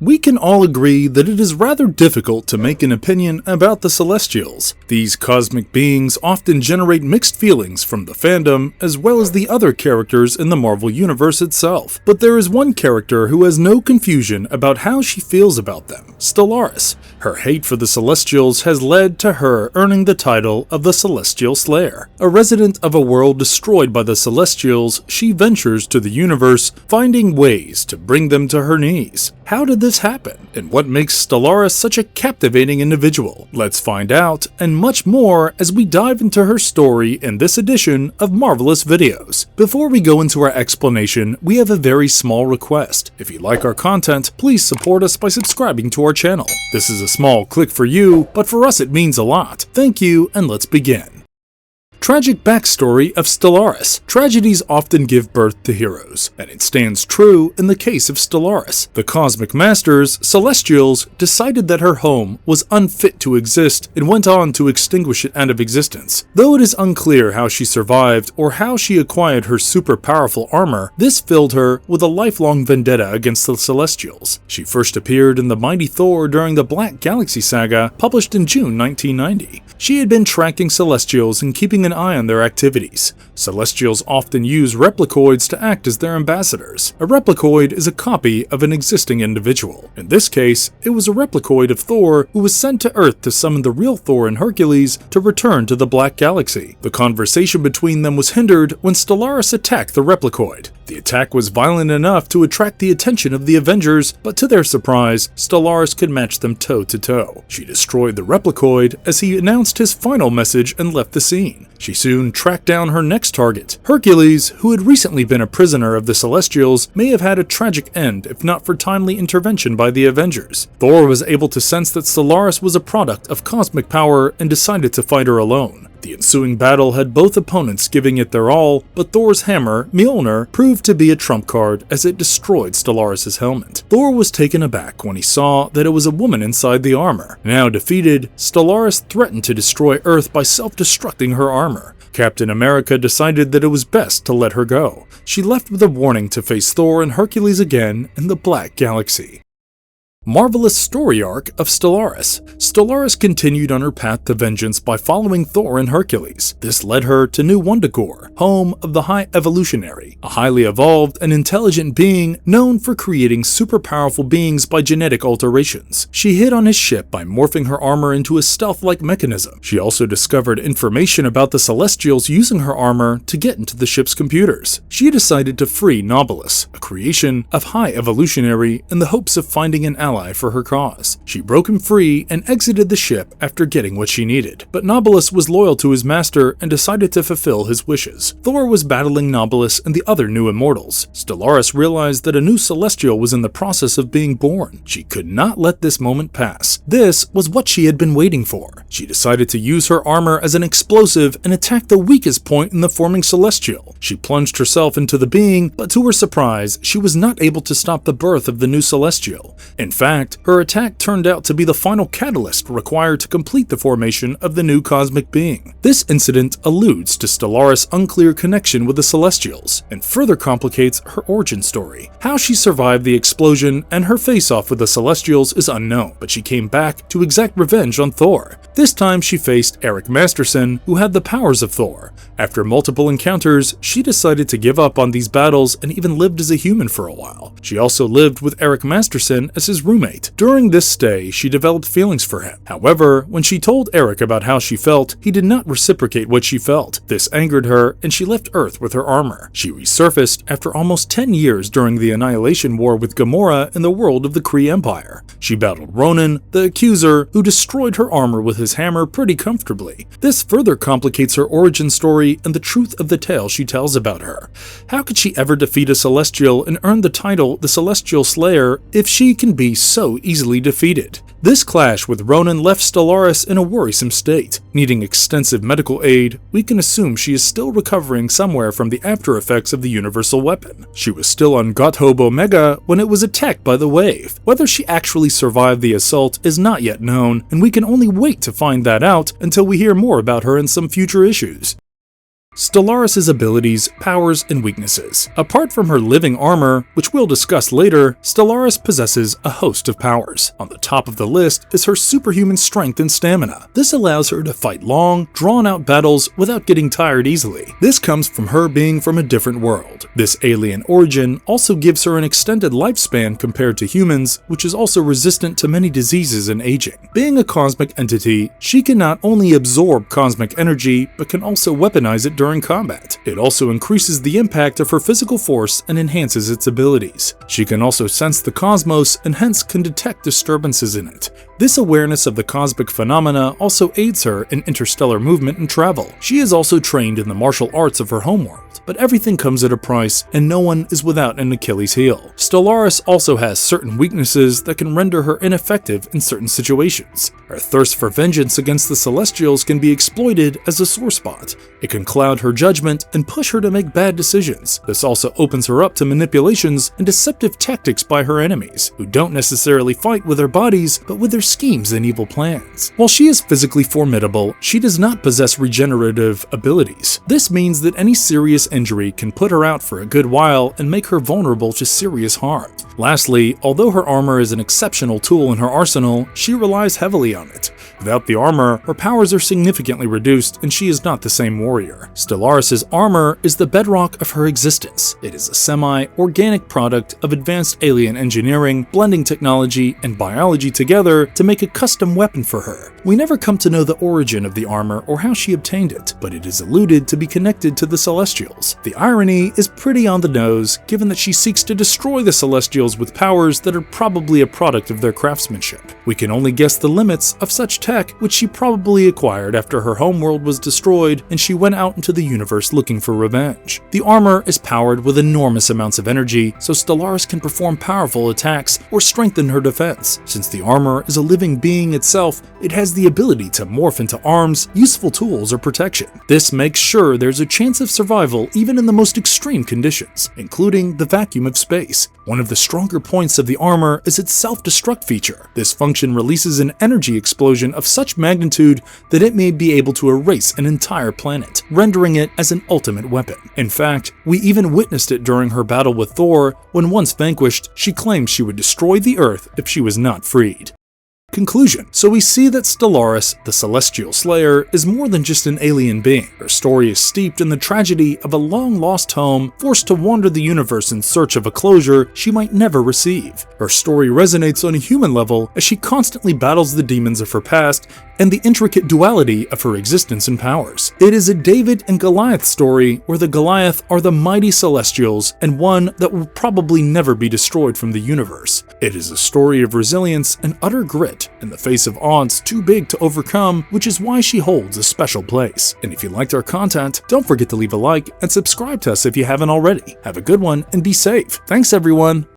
We can all agree that it is rather difficult to make an opinion about the Celestials. These cosmic beings often generate mixed feelings from the fandom as well as the other characters in the Marvel Universe itself. But there is one character who has no confusion about how she feels about them: Stellaris. Her hate for the Celestials has led to her earning the title of the Celestial Slayer. A resident of a world destroyed by the Celestials, she ventures to the universe, finding ways to bring them to her knees. How did this happen? And what makes Stellaris such a captivating individual? Let's find out, and much more as we dive into her story in this edition of Marvelous Videos. Before we go into our explanation, we have a very small request. If you like our content, please support us by subscribing to our channel. This is a small click for you, but for us it means a lot. Thank you, and let's begin. Tragic backstory of Stellaris. Tragedies often give birth to heroes, and it stands true in the case of Stellaris. The Cosmic Masters, Celestials, decided that her home was unfit to exist and went on to extinguish it out of existence. Though it is unclear how she survived or how she acquired her super powerful armor, this filled her with a lifelong vendetta against the Celestials. She first appeared in the Mighty Thor during the Black Galaxy saga, published in June 1990. She had been tracking Celestials and keeping an eye on their activities. Celestials often use replicoids to act as their ambassadors. A replicoid is a copy of an existing individual. In this case, it was a replicoid of Thor who was sent to Earth to summon the real Thor and Hercules to return to the Black Galaxy. The conversation between them was hindered when Stellaris attacked the replicoid. The attack was violent enough to attract the attention of the Avengers, but to their surprise, Stellaris could match them toe-to-toe. She destroyed the replicoid as he announced his final message and left the scene. She soon tracked down her next target. Hercules, who had recently been a prisoner of the Celestials, may have had a tragic end if not for timely intervention by the Avengers. Thor was able to sense that Stellaris was a product of cosmic power and decided to fight her alone. The ensuing battle had both opponents giving it their all, but Thor's hammer, Mjolnir, proved to be a trump card as it destroyed Stellaris' helmet. Thor was taken aback when he saw that it was a woman inside the armor. Now defeated, Stellaris threatened to destroy Earth by self-destructing her armor. Captain America decided that it was best to let her go. She left with a warning to face Thor and Hercules again in the Black Galaxy. Marvelous story arc of Stellaris. Stellaris continued on her path to vengeance by following Thor and Hercules. This led her to New Wundagore, home of the High Evolutionary, a highly evolved and intelligent being known for creating super powerful beings by genetic alterations. She hid on his ship by morphing her armor into a stealth-like mechanism. She also discovered information about the Celestials using her armor to get into the ship's computers. She decided to free Nobilis, a creation of High Evolutionary, in the hopes of finding an ally for her cause. She broke him free and exited the ship after getting what she needed. But Nobilis was loyal to his master and decided to fulfill his wishes. Thor was battling Nobilis and the other new immortals. Stellaris realized that a new Celestial was in the process of being born. She could not let this moment pass. This was what she had been waiting for. She decided to use her armor as an explosive and attack the weakest point in the forming Celestial. She plunged herself into the being, but to her surprise, she was not able to stop the birth of the new Celestial. In fact, her attack turned out to be the final catalyst required to complete the formation of the new cosmic being. This incident alludes to Stellaris' unclear connection with the Celestials and further complicates her origin story. How she survived the explosion and her face-off with the Celestials is unknown, but she came back to exact revenge on Thor. This time she faced Eric Masterson, who had the powers of Thor. After multiple encounters, she decided to give up on these battles and even lived as a human for a while. She also lived with Eric Masterson as his roommate. During this stay, she developed feelings for him. However, when she told Eric about how she felt, he did not reciprocate what she felt. This angered her, and she left Earth with her armor. She resurfaced after almost 10 years during the Annihilation War with Gamora in the world of the Kree Empire. She battled Ronan, the Accuser, who destroyed her armor with his hammer pretty comfortably. This further complicates her origin story and the truth of the tale she tells about her. How could she ever defeat a Celestial and earn the title the Celestial Slayer if she can be so easily defeated? This clash with Ronan left Stellaris in a worrisome state. Needing extensive medical aid, we can assume she is still recovering somewhere from the after effects of the universal weapon. She was still on Gothob Omega when it was attacked by the wave. Whether she actually survived the assault is not yet known, and we can only wait to find that out until we hear more about her in some future issues. Stellaris' abilities, powers, and weaknesses. Apart from her living armor, which we'll discuss later, Stellaris possesses a host of powers. On the top of the list is her superhuman strength and stamina. This allows her to fight long, drawn-out battles without getting tired easily. This comes from her being from a different world. This alien origin also gives her an extended lifespan compared to humans, which is also resistant to many diseases and aging. Being a cosmic entity, she can not only absorb cosmic energy, but can also weaponize it during combat. It also increases the impact of her physical force and enhances its abilities. She can also sense the cosmos and hence can detect disturbances in it. This awareness of the cosmic phenomena also aids her in interstellar movement and travel. She is also trained in the martial arts of her homeworld, but everything comes at a price and no one is without an Achilles heel. Stellaris also has certain weaknesses that can render her ineffective in certain situations. Her thirst for vengeance against the Celestials can be exploited as a sore spot. It can cloud her judgment and push her to make bad decisions. This also opens her up to manipulations and deceptive tactics by her enemies, who don't necessarily fight with their bodies, but with their schemes and evil plans. While she is physically formidable, she does not possess regenerative abilities. This means that any serious injury can put her out for a good while and make her vulnerable to serious harm. Lastly, although her armor is an exceptional tool in her arsenal, she relies heavily on it. Without the armor, her powers are significantly reduced and she is not the same warrior. Stellaris' armor is the bedrock of her existence. It is a semi-organic product of advanced alien engineering, blending technology and biology together to make a custom weapon for her. We never come to know the origin of the armor or how she obtained it, but it is alluded to be connected to the Celestials. The irony is pretty on the nose, given that she seeks to destroy the Celestials with powers that are probably a product of their craftsmanship. We can only guess the limits of such tech, which she probably acquired after her homeworld was destroyed and she went out into the universe looking for revenge. The armor is powered with enormous amounts of energy, so Stellaris can perform powerful attacks or strengthen her defense. Since the armor is a living being itself, it has the ability to morph into arms, useful tools, or protection. This makes sure there's a chance of survival even in the most extreme conditions, including the vacuum of space. One of the stronger points of the armor is its self-destruct feature. This function releases an energy explosion of such magnitude that it may be able to erase an entire planet, rendering it as an ultimate weapon. In fact, we even witnessed it during her battle with Thor, when once vanquished, she claimed she would destroy the Earth if she was not freed. Conclusion. So we see that Stellaris, the Celestial Slayer, is more than just an alien being. Her story is steeped in the tragedy of a long-lost home, forced to wander the universe in search of a closure she might never receive. Her story resonates on a human level as she constantly battles the demons of her past and the intricate duality of her existence and powers. It is a David and Goliath story where the Goliath are the mighty Celestials and one that will probably never be destroyed from the universe. It is a story of resilience and utter grit in the face of odds too big to overcome, which is why she holds a special place. And if you liked our content, don't forget to leave a like and subscribe to us if you haven't already. Have a good one and be safe. Thanks everyone!